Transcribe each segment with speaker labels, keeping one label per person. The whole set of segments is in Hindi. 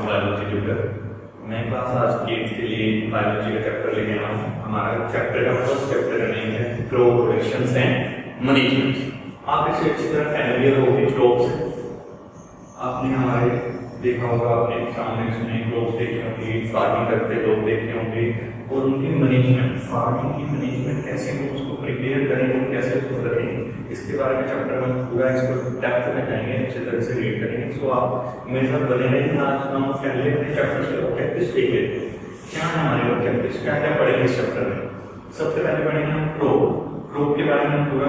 Speaker 1: हूँ बायोलॉजी ट्यूटर। मैं क्लास आज 8 के लिए बायोलॉजी का चैप्टर लेके आया हूँ। हमारा चैप्टर का फर्स्ट चैप्टर का नेम है क्रोप प्रोडक्शंस एंड मैनेजमेंट। आप इसे अच्छी तरह फैमिलियर हो गए क्रोप से। आपने हमारे देखा होगा एग्जामिनेशन में क्रोप देखे होंगे, फार्मिंग करते लोग देखे होंगे और उनकी मैनेजमेंट, फार्मिंग की मैनेजमेंट कैसे हम उसको प्रिपेयर करेंगे, कैसे उसको करेंगे, इसके बारे में चैप्टर में पूरा इसको डेप्थ में जाएंगे, अच्छी तरह से रीड करेंगे। तो आप मेरे साथ बने रहेंगे। आज हम पहले अपने चैप्टर से ऑब्जेक्टिव्स देख लेते हैं। क्या है हमारे ऑब्जेक्टिव्स, क्या क्या पढ़ेंगे इस चैप्टर में। सबसे पहले पढ़ेंगे हम क्रोप के बारे में हम पूरा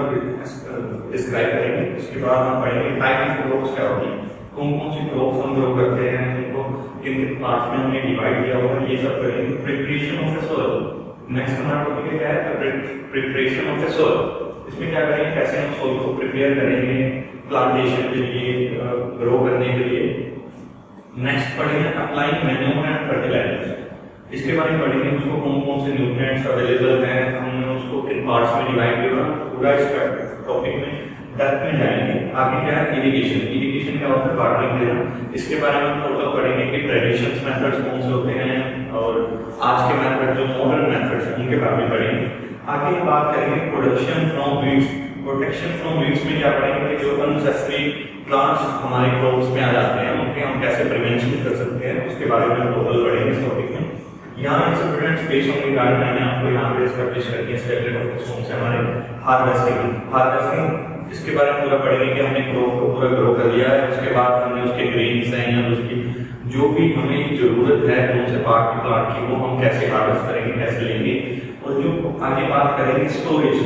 Speaker 1: डिस्क्राइब करेंगे। उसके बाद हम पढ़ेंगे टाइप ऑफ क्रोप्स क्या होती है, कौन कौन सी क्रोप्स हम ग्रो करते हैं, उनको किन किन पार्ट्स में हमने डिवाइड किया हुआ है, ये सब करेंगे। Preparation of the soil, next हमारा टॉपिक क्या है, प्रिपरेशन ऑफ द सॉइल। इसमें क्या करेंगे, कैसे हम सॉइल को प्रिपेयर करेंगे प्लांटेशन के लिए, ग्रो करने के लिए। नेक्स्ट पढ़ेंगे अप्लाइंग मैन्योर एंड फर्टिलाइजर्स, इसके बारे में पढ़ेंगे उसको कौन कौन से न्यूट्रिएंट्स अवेलेबल हैं, हमने उसको किन पार्ट्स में डिवाइड किया, पूरा इस टॉपिक में डेप्थ में जाएंगे। आगे क्या है, इरिगेशन क्या होता है, वाटरिंग देना, इसके बारे में थोड़ा पढ़ेंगे कि ट्रेडिशनल मेथड्स कौन से होते हैं और आज के मेथड जो मॉडर्न मेथड्स हैं उनके बारे में पढ़ेंगे। आगे हम बात करेंगे production from weeds, protection from weeds में क्या पढ़ेंगे कि जो अननेसेसरी प्लांट्स हमारे क्रॉप्स में आ जाते हैं उनके हम कैसे प्रिवेंशन कर सकते हैं, उसके बारे में टोटल पढ़ेंगे इस टॉपिक में। यहाँ students based on the guide मैंने आपको यहाँ पे एस्टैब्लिश करके स्टेटमेंट ऑफ रिस्पांस से हमारे हार्वेस्टिंग इसके बारे में पूरा पढ़ेंगे कि हमने क्रॉप को पूरा ग्रो कर लिया है, उसके बाद हमने उसके ग्रेन्स हैं या उसकी जो भी हमें जरूरत है कौन से पार्ट की प्लांट की वो हम कैसे हार्वेस्ट करेंगे, कैसे लेंगे। और जो आगे बात करेंगे स्टोरेज,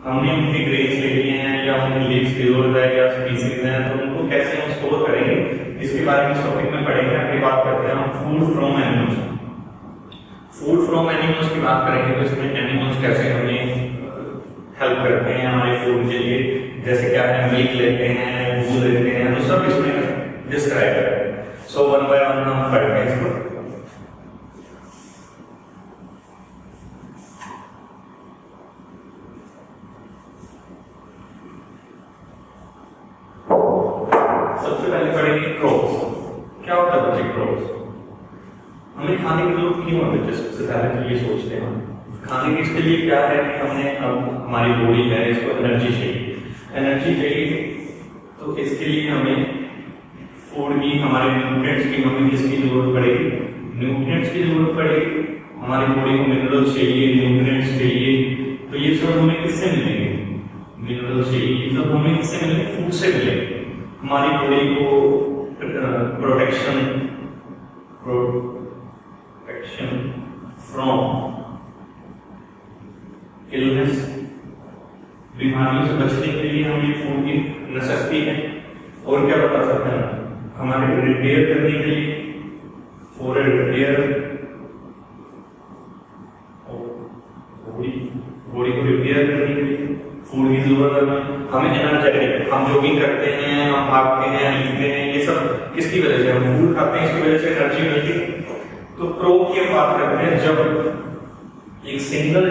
Speaker 1: हमने उनके ग्रेन्स ले लिए हैं या उनके लीव्स की जरूरत है या स्पीसीज हैं तो उनको कैसे हम स्टोर करेंगे, इसके बारे में इस टॉपिक में पढ़ेंगे। आगे बात करते हैं हम food from animals, food from animals की बात करेंगे तो इसमें एनिमल्स कैसे हमें हेल्प करते हैं हमारे फूड के लिए, जैसे क्या है मिल्क लेते हैं, दूध लेते हैं, तो सब इसमें डिस्क्राइब करेंगे। सो वन बाय वन हम पढ़ते हैं इसको। सबसे पहले पढ़ेंगे क्रॉप्स, क्या होता है बच्चे क्रॉप्स, हमें खाने की जरूरत क्यों है, सबसे पहले तो ये सोचते हैं खाने के इसके लिए क्या है कि हमने अब हमारी बॉडी है इसको एनर्जी चाहिए, तो इसके लिए हमें फूड की, हमारे न्यूट्रिएंट्स की हमें किसकी जरूरत पड़ेगी, न्यूट्रिएंट्स की जरूरत पड़ेगी। हमारी बॉडी को मिनरल्स चाहिए, न्यूट्रिएंट्स चाहिए, तो ये सब हमें किससे मिलेंगे, मिनरल्स चाहिए, ये सब हमें किससे मिलेंगे, फूड से मिलेंगे। हमारी बॉडी को प्रोटेक्शन फ्रॉम इलनेस, बीमारियों से बचने के लिए हमें फूड की नेसेसिटी है। और क्या बता सकते हैं, हमारे रिपेयर करने के लिए, फॉर रिपेयर बॉडी को रिपेयर करने के लिए फूड की जरूरत है। हमें एनर्जेटिक, हम जॉगिंग करते हैं, हम भागते हैं, लिखते हैं, ये सब किसकी वजह से, हम फूड खाते हैं, इसकी वजह से एनर्जी मिलती है। तो क्रोप की बात करते हैं जब एक सिंगल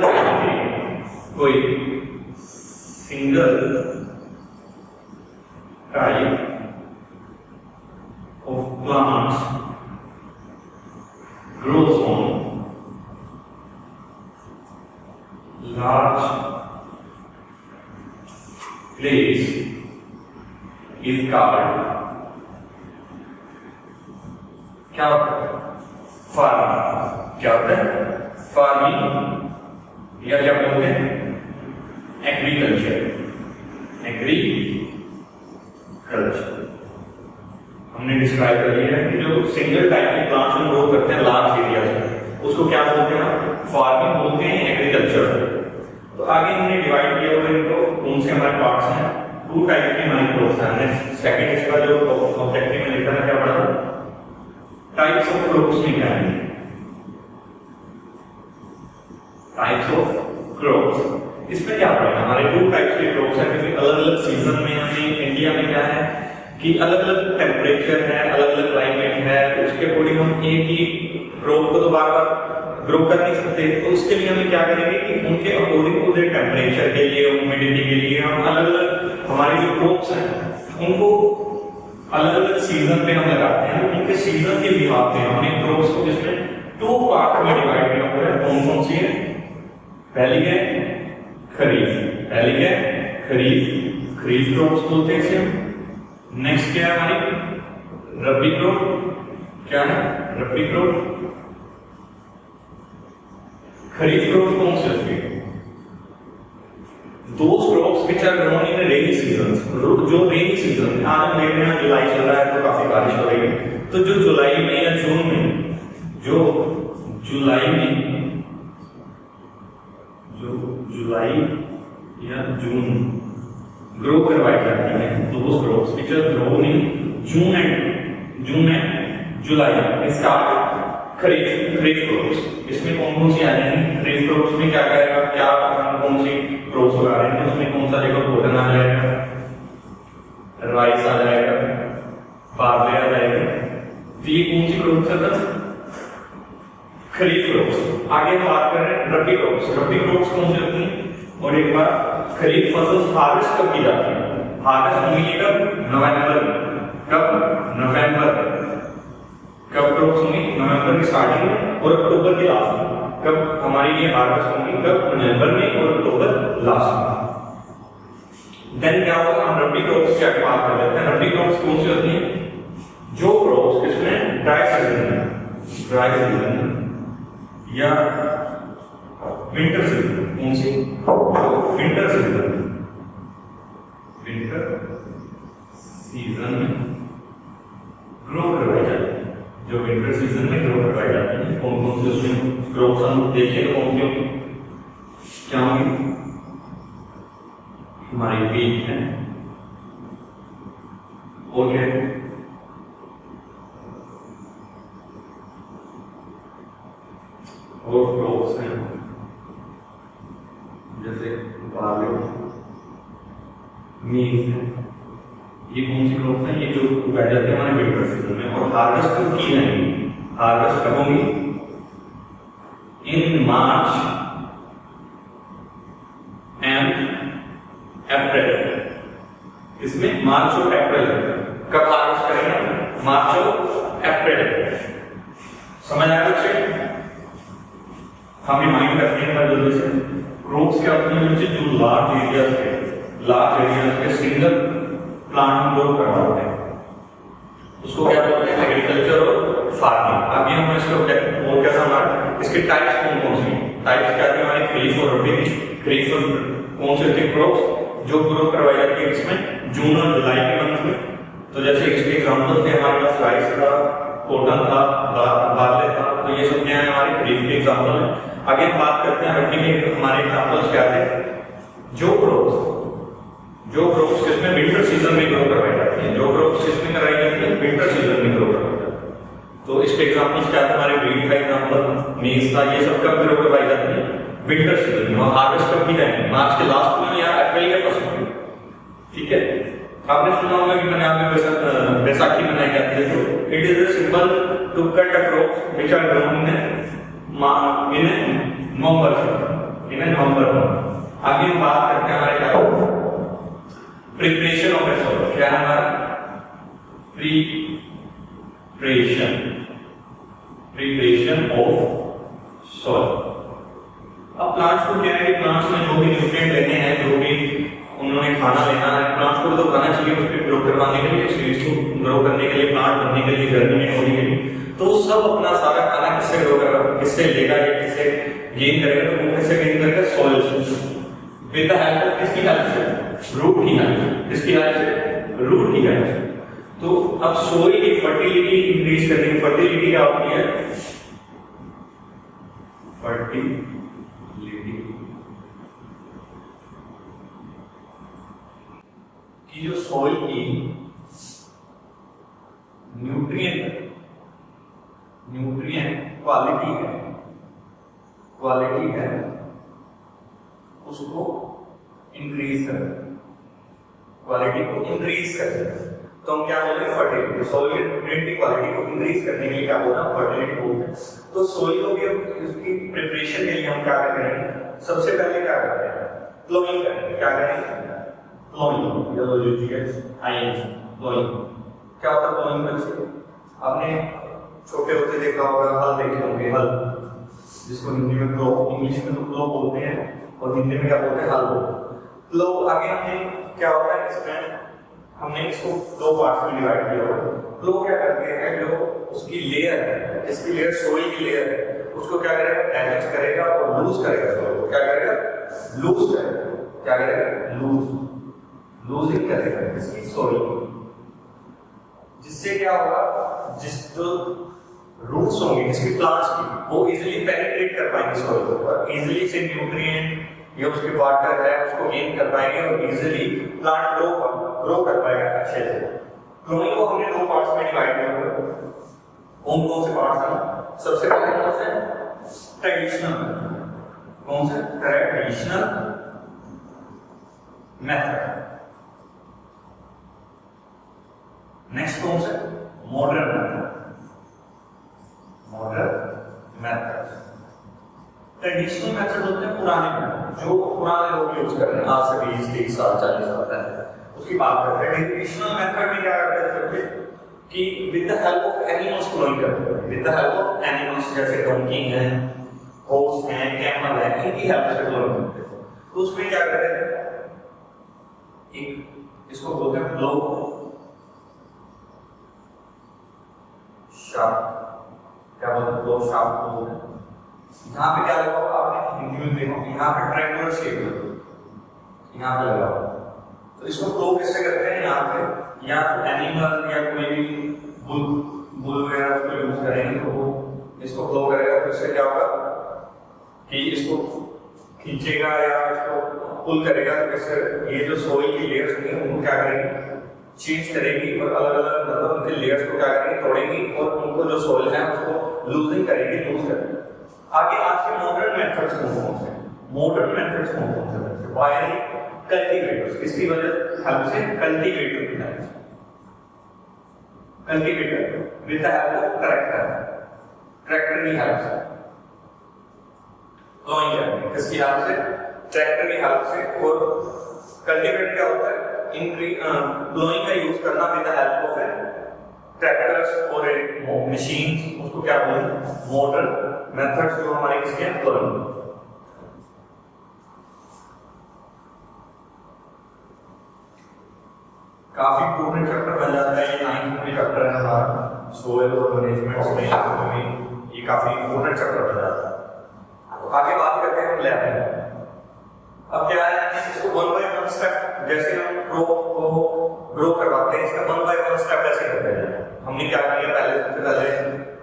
Speaker 1: कोई single type of plants grows on large place is called, क्या होता है, फार्मिंग। क्या होता है, फार्मिंग या क्या बोलते हैं, एग्रीकल्चर। हमने डिस्क्राइब कर लिया है कि जो सिंगल टाइप के प्लांट्स हम ग्रो करते हैं लार्ज एरिया में उसको क्या बोलते हैं, फार्मिंग बोलते हैं, एग्रीकल्चर। तो आगे हमने डिवाइड किया हुआ इनको, कौन से हमारे पार्ट्स हैं, 2 टाइप के हमारे क्रोप्स हैं। हमने सेकंड इसका जो ऑब्जेक्टिव में लिखा है क्या पढ़ा, टाइप्स ऑफ क्रोप्स में क्या है, टाइप्स ऑफ क्रोप्स। इसमें क्या पड़ेगा, हमारे 2 टाइप्स के क्रोप्स हैं क्योंकि अलग अलग सीजन में हमें इंडिया में क्या है कि अलग अलग टेम्परेचर है, अलग अलग क्लाइमेट है, तो उसके अकॉर्डिंग हम एक ही क्रोप को तो बार बार ग्रो कर नहीं सकते। तो उसके लिए हमें क्या करेंगे कि उनके अकॉर्डिंग टू देयर टेम्परेचर के लिए, ह्यूमिडिटी के लिए हम अलग अलग हमारे जो क्रोप्स हैं उनको अलग अलग सीजन पे हम लगाते हैं, उनके सीजन के बिहाफ पे हमने क्रॉप्स को जिसमें 2 पार्ट में डिवाइड किया हुआ है। कौन कौन सी है? पहली है खरीफ, पहली है खरीफ, खरीफ क्रॉप्स बोलते हैं इसे। नेक्स्ट क्या है हमारी? रबी क्रॉप। क्या है? रबी क्रॉप। खरीफ क्रॉप कौन से होते हैं? Those crops which are grown in the rainy seasons, जो रेनी सीजन है, आज हम देख रहे हैं जुलाई चल रहा है तो काफी बारिश हो रही है, तो जो जुलाई में या जून में, जो जुलाई या जून ग्रो करवाई जाती है, those crops which are grown in June and July, इसका खरीफ क्रॉप्स। इसमें कौन कौन सी आ जाएंगी? खरीफ क्रॉप्स में क्या करेगा, क्या कौन सी क्रॉप्स लगा रहे हैं? उसमें कौन सा देखो, कॉटन आ जाएगा, राइस आ जाएगा, बार्ले आ जाएगा। तो ये कौन सी क्रॉप्स है? खरीफ क्रॉप्स। आगे हम बात कर रहे हैं रबी क्रॉप्स। रबी क्रॉप्स कौन सी होती है? और एक बार खरीफ फसल हार्वेस्ट कब की जाती है? हार्वेस्ट होंगी कब? नवंबर। कब? नवंबर। कब क्रॉप्स होंगी? नवंबर की स्टार्टिंग में और अक्टूबर के लास्ट में। कब हमारी ये हार्वेस्ट होंगी? कब? नवंबर में और अक्टूबर लास्ट में। देन क्या होगा? हम रबी क्रॉप्स की बात कर लेते हैं। रबी क्रॉप्स कौन सी होती है? जो क्रॉप्स इसमें ड्राई सीजन या विंटर सीजन, कौन सी? विंटर सीजन में ग्रो करवाई जाती है, जो विंटर सीजन में ग्रो करवाई जाती है। कौन कौन से उसमें क्रॉप्स हम देखिए तो कौन सी क्या होंगी? हमारी वीट है, और क्या है? और क्रॉप्स हैं जैसे बार्ले, मीज है। ये कौन सी क्रॉप है? ये जो उगाई जाती है हमारे विंटर सीजन में। और हार्वेस्ट कब की जाएगी? हार्वेस्ट कब होगी? इन मार्च एंड अप्रैल। इसमें मार्च और अप्रैल कब हार्वेस्ट करेंगे? मार्च और अप्रैल। समझ आया बच्चे? हम रिमाइंड करते हैं जल्दी से। क्रॉप्स क्या होती हैं? जो लार्ज एरियाज पे सिंगल प्लांट ग्रो करवाते हैं, उसको क्या बोलते हैं? एग्रीकल्चर और फार्मिंग। अभी हम इसका और क्या समझा? इसके टाइप्स कौन कौन से? टाइप्स क्या थे हमारे? खरीफ और रबी की। खरीफ और कौन से थे क्रॉप्स जो ग्रो करवाई जाती है इसमें? जून और जुलाई के मंथ में। तो जैसे इसके एग्जांपल थे हमारे पास राइस था, कॉटन था, बार्ले था। तो ये सब क्या है? हमारे खरीफ के एग्जांपल है। आगे हम बात करते हैं रबी के। हमारे एग्जांपल्स क्या थे? जो क्रॉप्स किसमें? विंटर सीजन में ग्रो करवाई जाती है। जो क्रॉप्स किसमें कराई जाती है? विंटर सीजन में ग्रो करवाई जाती है। तो इसके एग्जांपल्स क्या थे हमारे? वीट का एग्जांपल, मेज था। ये सब कब ग्रो करवाई जाती है? विंटर सीजन में। और हार्वेस्ट कब की जाएगी? मार्च के लास्ट में या अप्रैल के फर्स्ट में। ठीक है? आपने सुना होगा कि मैंने आपने बैसाखी मनाई जाती है। तो it is a symbol to cut a crops which are grown in November. आगे हम बात करते हैं हमारे क्या? Preparation of soil. क्या है हमारा? Preparation of soil. अब प्लांट्स को क्या है कि प्लांट्स में जो भी न्यूट्रिएंट लेने हैं, जो भी उन्होंने खाना लेना है, प्लांट्स को तो खाना चाहिए उसको ग्रो करवाने के लिए, सीड्स को ग्रो करने के लिए, प्लांट बनने के लिए, जर्मिनेट होने के लिए। तो सब अपना सारा खाना किससे ग्रो करेगा? किससे लेगा? ये किससे गेन करेगा? तो वो किससे गेन करेगा? सॉइल से। विद द हेल्प ऑफ किसकी हेल्प से? रूट की हेल्प से। किसकी हेल्प से? रूट की हेल्प से। तो अब सॉइल की फर्टिलिटी इंक्रीज करने की, फर्टिलिटी क्या होती है? फर्टिलिटी की जो सॉइल की न्यूट्रिएंट क्वालिटी है उसको इंक्रीज कर, क्वालिटी को इंक्रीज कर। तो हम क्या बोलते हैं? फर्टिलिटी। सॉइल की न्यूट्रिएंट की क्वालिटी को इंक्रीज करने के लिए क्या बोलना? फर्टिलिटी बोलते हैं। तो सॉइल को भी इसकी प्रिपरेशन के लिए हम क्या करेंगे? सबसे पहले क्या करते हैं? प्लोइंग करेंगे। क्या करेंगे? प्लोइंग। क्या होता है प्लोइंग बच्चे? आपने छोटे होते देखा होगा, हल देखे होंगे, हल, जिसको हिंदी में प्लो, इंग्लिश में तो प्लो बोलते हैं और हिंदी में क्या बोलते हैं? हल बोलते हैं। प्लो आगे हमने क्या होता है इसमें, हमने इसको दो पार्ट्स में डिवाइड किया हुआ। प्लो क्या करते हैं, जो उसकी लेयर है, इसकी लेयर सोइल की लेयर है, उसको क्या करेगा? डैमेज करेगा और लूज करेगा सोइल को। क्या करेगा? लूज करेगा। क्या करेगा? लूजिंग करेगा इसकी सोइल को, जिससे क्या होगा, जिस जो रूट्स होंगे किसी प्लांट्स की, वो इजीली पेनिट्रेट कर पाएंगे सोइल को और इजीली से न्यूट्रिएंट या उसके वाटर है उसको गेन कर पाएंगे और इजीली प्लांट ग्रो कर पाएगा अच्छे से। क्लोनिंग को हमने दो पार्ट्स में डिवाइड किया हुआ है। कौन से पार्ट्स हैं? सबसे पहले कौन से? ट्रेडिशनल। कौन से? Traditional method. नेक्स्ट कौन से? Modern method. Modern method. Traditional method होते हैं पुराने मेथड, जो पुराने लोग यूज कर रहे हैं आज से 20-30 साल 40 साल पहले, उसकी बात करते हैं। ट्रेडिशनल मेथड में क्या करते थे कि with the help of animals cloning करते हैं। With the help of animals, जैसे डोंकी है, हॉर्स है, कैमल है, इनकी हेल्प से क्लोनिंग करते थे। तो उसमें क्या करते थे, एक इसको बोलते हैं ब्लो शाफ्ट। क्या बोलते हैं? ब्लो शाफ्ट बोलते हैं। यहाँ पे क्या लगा हुआ आपने हिंदी में देखो, यहाँ पे ट्रायंगुलर शेप है, यहाँ पे लगा हुआ। तो इसको प्लो कैसे करते हैं? यहाँ पे या तो एनिमल या कोई भी बुल वगैरह उसको यूज करेंगे तो वो इसको प्लो करेगा। तो इससे क्या होगा कि इसको खींचेगा या इसको पुल करेगा, तो इससे ये जो सोइल की लेयर्स होंगी उनको क्या करेगी? चेंज करेगी और अलग अलग मतलब उनके लेयर्स को क्या करेगी? तोड़ेगी और उनको जो सोइल है उसको लूजिंग करेगी, लूज करेगी। आगे आज के मॉडर्न मेथड्स कौन से? मॉडर्न मेथड्स कौन से? Wiring, cultivators. इसकी वजह हेल्प से कल्टीवेटर की हेल्प से, cultivator with the help of tractor की हेल्प से प्लोइंग करते हैं। किसकी हेल्प से? ट्रैक्टर की हेल्प से। और कल्टीवेटर क्या होता है? प्लोइंग का यूज करना with the help of tractors और मशीन, उसको क्या बोलते? मॉडर्न मेथड्स, जो हमारे किसके हैं? प्लोइंग। काफी इंपोर्टेंट चैप्टर बन जाता है ये, 9th में चैप्टर है हमारा सोइल और मैनेजमेंट में, ये काफी इंपोर्टेंट चैप्टर बन जाता है। आगे बात करते हैं लैब। अब क्या है, इसको 1 by 1 स्टेप, जैसे हम ग्रो करवाते हैं, इसका 1 by 1 स्टेप ऐसे करते हैं। हमने क्या किया? पहले सबसे पहले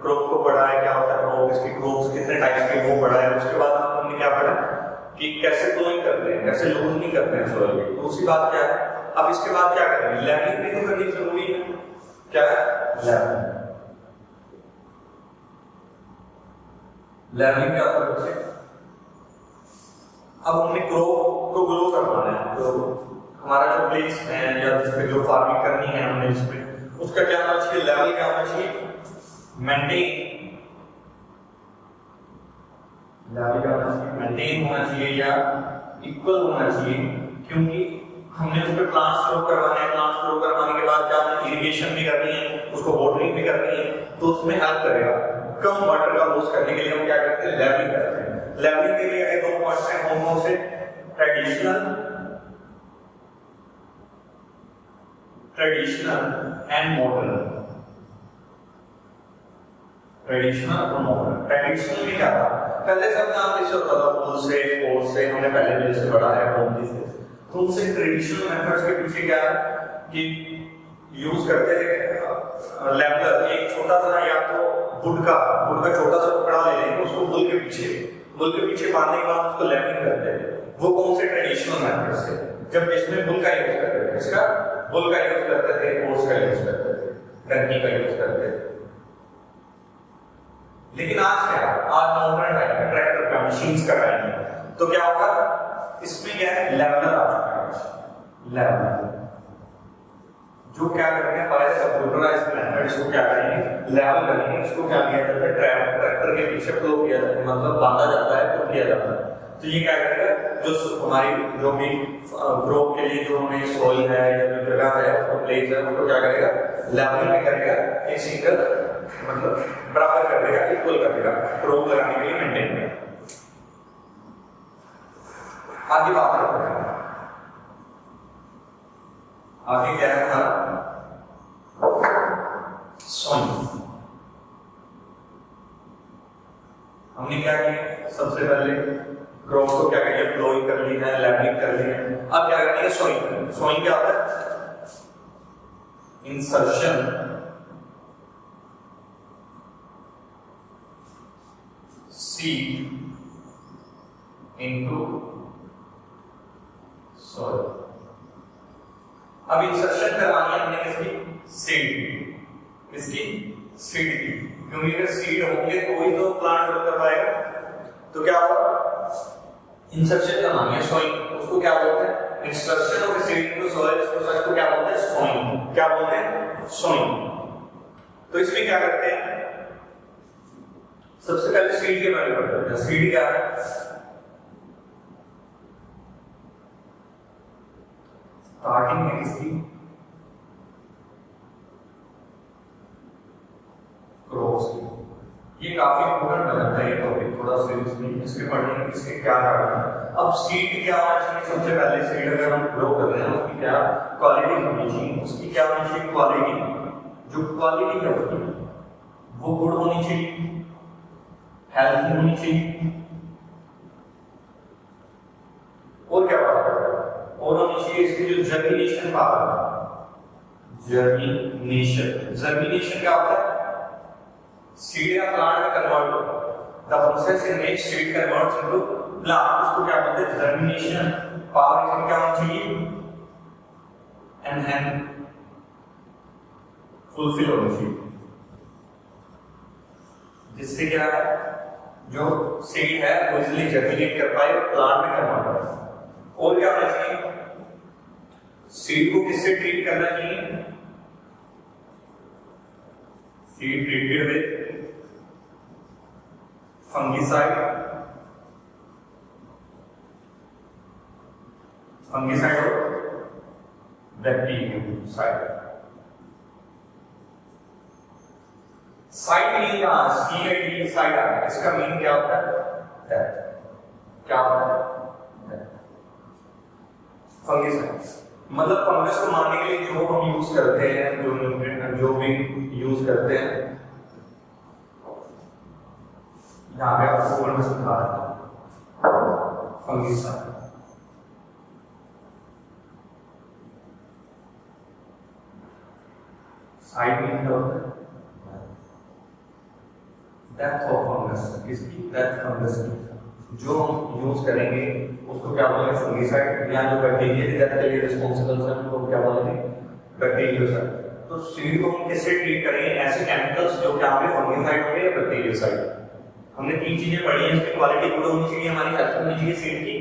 Speaker 1: क्रॉप को बढ़ाया, क्या होता है क्रॉप, इसकी क्रॉप्स कितने टाइप्स के वो बढ़ाया। उसके बाद हमने क्या पढ़ा कि कैसे ग्रोइंग करते हैं, कैसे लूजनिंग करते हैं सोइल की। दूसरी बात क्या है, अब इसके बाद क्या करेंगे? लेवलिंग भी तो करनी जरूरी है। क्या है? लेवलिंग क्या होता है बच्चे? अब हमने क्रॉप को ग्रो करवाना है, तो हमारा जो प्लेस है या जिस पे जो फार्मिंग करनी है हमने, जिसमें उसका क्या होना चाहिए? लेवल क्या होना चाहिए? मेंटेन होना चाहिए या इक्वल होना चाहिए, क्योंकि हमने उस पर प्लांट्स ग्रो करवाने हैं। प्लांट्स ग्रो करवाने के बाद क्या हमने इरिगेशन भी करनी है, उसको वाटरिंग भी करनी है, तो उसमें हेल्प करेगा। कम वाटर का लॉस करने के लिए हम क्या करते हैं? लेवलिंग करते हैं। लेवलिंग के लिए दो पार्ट्स हैं, कौन से? Traditional and modern. ट्रेडिशनल और मॉडर्न। ट्रेडिशनल में क्या था? पहले सब काम ऐसे होता था, पुल से, फोर्स से, हमने पहले भी जैसे पढ़ा है होम से। तो उनसे ट्रेडिशनल मेथड्स के पीछे क्या है कि यूज करते थे लेवलर, एक छोटा सा या तो वुड का छोटा सा टुकड़ा ले लेंगे, उसको बुल के पीछे बांधने के बाद उसको लेवलिंग करते थे। वो कौन से? ट्रेडिशनल मेथड्स थे, जब इसमें बुल का यूज करते थे। इसका बुल का यूज करते थे, फोर्स का यूज करते थे, डंकी का यूज करते थे। लेकिन आज क्या? आज मॉडर्न टाइम है, ट्रैक्टर का, मशीन्स का टाइम है, तो क्या होगा? इसमें क्या है? लेवलर आ चुका है। लेवलर जो क्या करते हैं, पहले कंप्यूटराइज्ड मेथड, इसको क्या करेंगे? लेवल करेंगे। इसको क्या किया जाता है? ट्रैक्टर के पीछे फ्लो किया जाता है, मतलब बांधा जाता है, तो किया जाता है। तो ये क्या करेगा? जो हमारी जो भी ग्रोथ के लिए जो हमें सोइल है या जो जगह है उसको प्लेस है उसको क्या करेगा, लेवल में करेगा, एक सिंगल मतलब बराबर कर देगा, इक्वल कर देगा, ग्रोथ लगाने के लिए मेंटेन करेगा। आगे बात करते हैं, आगे क्या है हमारा सॉइल। हमने क्या किया, सबसे पहले क्रॉप को क्या करिए, फ्लोइंग कर ली है, लेवलिंग कर ली है। अब क्या करनी है, सोइंग। सोइंग क्या होता है, इंसर्शन सीड इनटू सॉइल। अब इंसर्शन करवानी है हमने किसकी, सीड की, किसकी, सीड की, क्योंकि अगर सीड होंगे तो ही तो प्लांट ग्रो कर पाएगा। तो क्या होगा, इंसर्शन करवानी है सोइंग, उसको क्या बोलते हैं, insertion of seed into soil, इसको क्या बोलते हैं, सोइंग। क्या बोलते हैं, सोइंग। तो इसमें क्या करते हैं, सबसे पहले सीड के बारे में पढ़ते हैं। सीड क्या है, स्टार्टिंग है इसकी क्रॉप्स की। ये काफी इंपॉर्टेंट बनता है ये टॉपिक, थोड़ा सीरियसली इसके पढ़ने में इसके क्या कारण है। अब सीड क्या होना चाहिए, सबसे पहले सीड अगर हम ग्रो कर रहे हैं उसकी क्या क्वालिटी होनी चाहिए, उसकी क्या होनी चाहिए क्वालिटी, जो क्वालिटी है उसकी वो गुड होनी चाहिए, हेल्थी होनी चाहिए। और क्या बात कर रहे हैं, और होनी चाहिए इसकी जो जर्मिनेशन पावर है, जर्मिनेशन क्या होता है, सीड या प्लांट में कन्वर्ट होता है, the process in which seed converts into plant, उसको क्या बोलते हैं, जर्मिनेशन पावर। इसमें क्या होना चाहिए, एनहांस फुलफिल होनी चाहिए, जिससे क्या है जो सीड है वो इजीली जर्मिनेट कर पाए और प्लांट में कन्वर्ट हो पाए। और क्या होना चाहिए, सीड को किससे ट्रीट करना चाहिए, सीड ट्रीटेड विद फंगिसाइड और bacteriocide. Side mean CID side आ गया, इसका मीन क्या होता है, क्या होता है, फंगिसाइड। मतलब फंगस को मारने के लिए जो हम यूज करते हैं, जो न्यूट्रिएंट जो भी यूज करते हैं, यहाँ पे आपको ऊपर में समझा रहा है फंगिसाइड। साइड मीन क्या होता है, डेथ ऑफ फंगस, किसकी, डेथ फंगस की। जो हम यूज करेंगे उसको क्या बोलेंगे, फंगिसाइड, या जो बैक्टीरिया की डेथ के लिए रिस्पांसिबल है उनको क्या बोलेंगे, बैक्टीरियोसाइड। तो सीड को हम कैसे ट्रीट करेंगे, ऐसे केमिकल्स जो क्या हमें फंगिसाइड होंगे या बैक्टीरियोसाइड। हमने तीन चीजें पढ़ी हैं, इसकी क्वालिटी गुड होनी चाहिए, हमारी हेल्थ होनी चाहिए, सीड की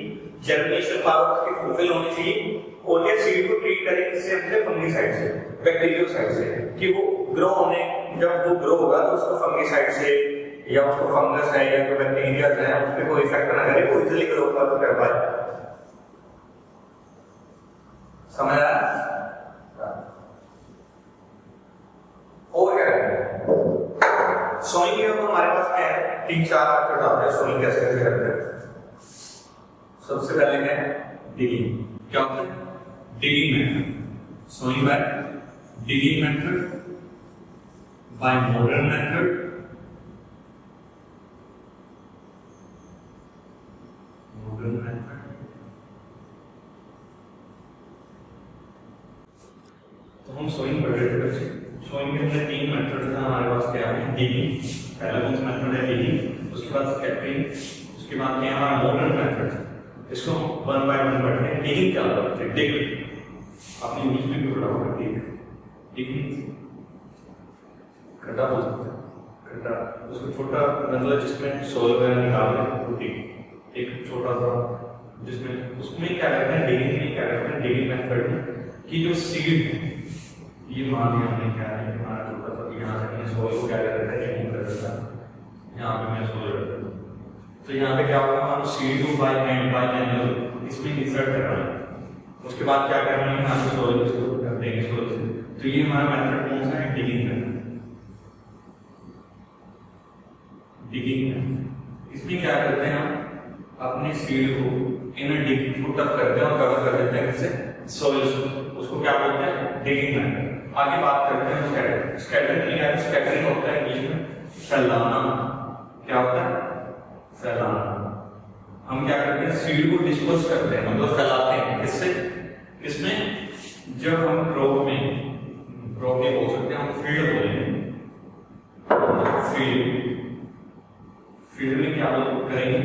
Speaker 1: जर्मिनेशन पावर उसकी फुलफिल होनी चाहिए, और ये सीड को ट्रीट करें किससे, हमसे फंगिसाइड से, बैक्टीरियोसाइड से, कि वो ग्रो होने, जब वो ग्रो होगा तो उसको फंगिसाइड से या उसको फंगस है या जो बैक्टीरिया है उसमें कोई इफेक्ट ना करे, वो इजीली ग्रो कर पाए। समझ आया? और क्या करेंगे, सोइंग में तो हमारे पास क्या है, तीन चार मेथड आते हैं सोइंग कैसे कैसे करते हैं। सबसे पहले क्या है, डिगिंग। क्या होता है, digging method, sowing by digging method, by modern method, तो हम सोइंग पढ़ रहे थे बच्चे। सोइंग के अंदर तीन मेथड था हमारे पास, क्या है, डिगिंग, पहला कौन सा मेथड है, डिगिंग, उसके बाद स्कैटरिंग, उसके बाद क्या हमारा मॉडर्न मेथड। इसको हम वन बाय वन पढ़ते हैं। डिगिंग क्या होता है, डिग, आपने इंग्लिश में भी पढ़ा होगा, डिगिंग खड्डा बोल सकते हैं, खड्डा, उसको छोटा मतलब जिसमें सोल वगैरह निकालने, एक छोटा सा जिसमें, उसमें क्या करते हैं, डिगिंग में क्या करते हैं, डिगिंग मेथड में कि जो सीड है, ये मान लिया हमने क्या है, हमारा छोटा सा यहाँ से सोल को क्या करता है, डिगिंग कर देता है, यहाँ पे मैं सोल रखता हूँ। तो यहाँ पे क्या होगा, हम सीड को बाय हैंड बाय मैनुअल इसमें इंसर्ट करना है, उसके बाद क्या करना है, यहाँ से सॉइल इसको कर देंगे सॉइल से। तो ये हमारा मेथड कौन सा है, डिगिंग मेथड। डिगिंग मेथड, इसमें क्या करते हैं हम अपने सीड को इन डिग पुटअप करते हैं और कवर कर देते हैं इससे सॉइल से, उसको क्या बोलते हैं, डिगिंग मेथड। आगे बात करते हैं स्कैटरिंग। स्कैटरिंग क्या है, स्कैटरिंग होता है इंग्लिश में फैलाना। क्या होता है, फैलाना। हम क्या करते हैं, सीड को डिस्पर्स करते हैं, मतलब फैलाते हैं। किससे, किसमें, जब हम क्रॉप में बोल सकते हैं, हम फील्ड बोलेंगे, फील्ड में क्या करेंगे,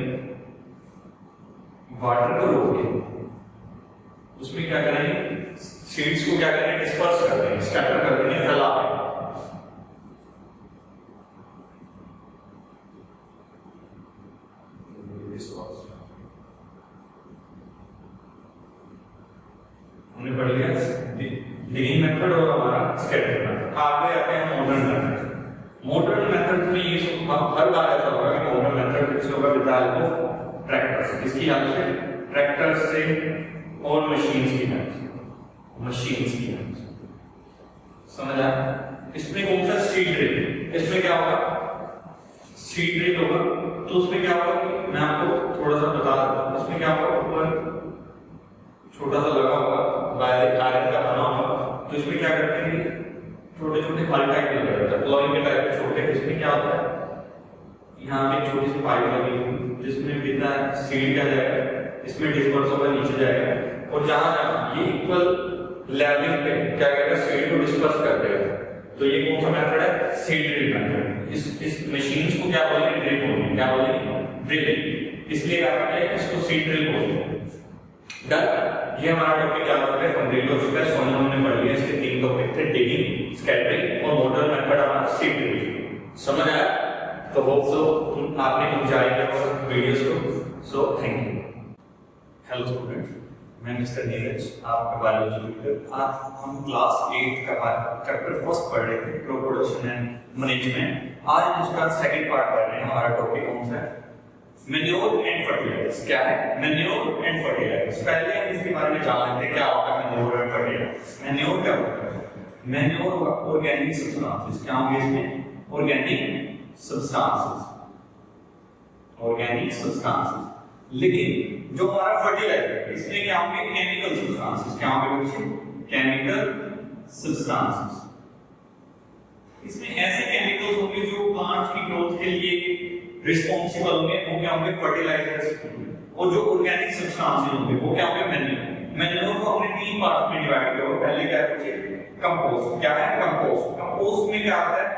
Speaker 1: वाटर को रोक के उसमें क्या करेंगे, सीड्स को क्या करेंगे, डिस्पर्स कर देंगे, स्कैटर कर देंगे, फैला देंगे। हमने पढ़ लिया डिगिंग मेथड और हमारा स्कैटरिंग मेथड। आगे आते हैं मॉडर्न मेथड। मॉडर्न मेथड में ये हर बार ऐसा होगा कि मॉडर्न मेथड किससे होगा, विद हेल्प ऑफ ट्रैक्टर्स। किसकी हेल्प से, ट्रैक्टर्स से और मशीन्स की हेल्प से, मशीन्स की हेल्प से। समझ आया। इसमें कौन सा, सीड ड्रिल। इसमें क्या होगा, सीड ड्रिल होगा, तो उसमें क्या होगा कि मैं आपको थोड़ा सा बता देता हूं। इसमें क्या होगा, ऊपर छोटा सा लगा होगा, आयरन का बना होगा, तो इसमें क्या करते हैं, छोटे छोटे हल टाइप लगे रहते हैं, प्लॉइंग के टाइप छोटे। इसमें क्या होता है, यहाँ पे छोटी सी पाइप लगी हुई जिसमें कितना सीड क्या जाएगा, इसमें डिस्पर्स होगा, नीचे जाएगा, और जहां जहां ये इक्वल लेवलिंग पे क्या करेगा, सीड को डिस्पर्स कर देगा। तो ये कौन सा मेथड है, सीड ड्रिल मेथड। इस मशीन्स को क्या बोलेंगे, ड्रिल बोलेंगे। क्या बोलेंगे, ड्रिल। इसलिए क्या करते हैं, इसको सीड ड्रिल बोलते हैं। डन। ये हमारा टॉपिक क्या होता है, फंडामेंटल ऑफ स्पेस। हमने पढ़ लिया, इसके तीन टॉपिक थे, डिगिंग, स्कैटरिंग और मॉडर्न मेथड हमारा सीड ड्रिल। समझ आया। तो होप सो आपने एंजॉय किया वीडियोस को। So thank you. Hello students, मैं मिस्टर नीरज, आपका बायोलॉजी टीचर। आज हम क्लास 8 का चैप्टर फर्स्ट पढ़ रहे थे, क्रॉप प्रोडक्शन एंड मैनेजमेंट। आज हम उसका सेकंड पार्ट पढ़ रहे हैं। हमारा टॉपिक कौन सा है, मैन्योर एंड फर्टिलाइजर्स। क्या है, मैन्योर एंड फर्टिलाइजर्स। पहले हम इसके बारे में जान लेते हैं क्या होता है मैन्योर एंड फर्टिलाइजर्स। मैन्योर क्या होता है, मैन्योर ऑर्गेनिक सब्सटेंसेस। क्या होंगे इसमें, ऑर्गेनिक सब्सटेंसेस, ऑर्गेनिक सब्सटेंसेस। लेकिन जो हमारा फर्टिलाइजर, इसमें क्या होंगे, केमिकल सब्सटेंसेस। क्या होंगे बच्चे, केमिकल सब्सटेंसेस। इसमें ऐसे केमिकल्स होंगे जो प्लांट की ग्रोथ के लिए रिस्पॉन्सिबल होंगे, वो क्या होंगे, फर्टिलाइजर्स। और जो ऑर्गेनिक सब्सटेंसेस होंगे वो क्या होंगे, मैन्योर। मैन्योर को हमने तीन पार्ट में डिवाइड किया। पहले क्या है बच्चे, कंपोस्ट। क्या है, कंपोस्ट। कंपोस्ट में क्या आता है,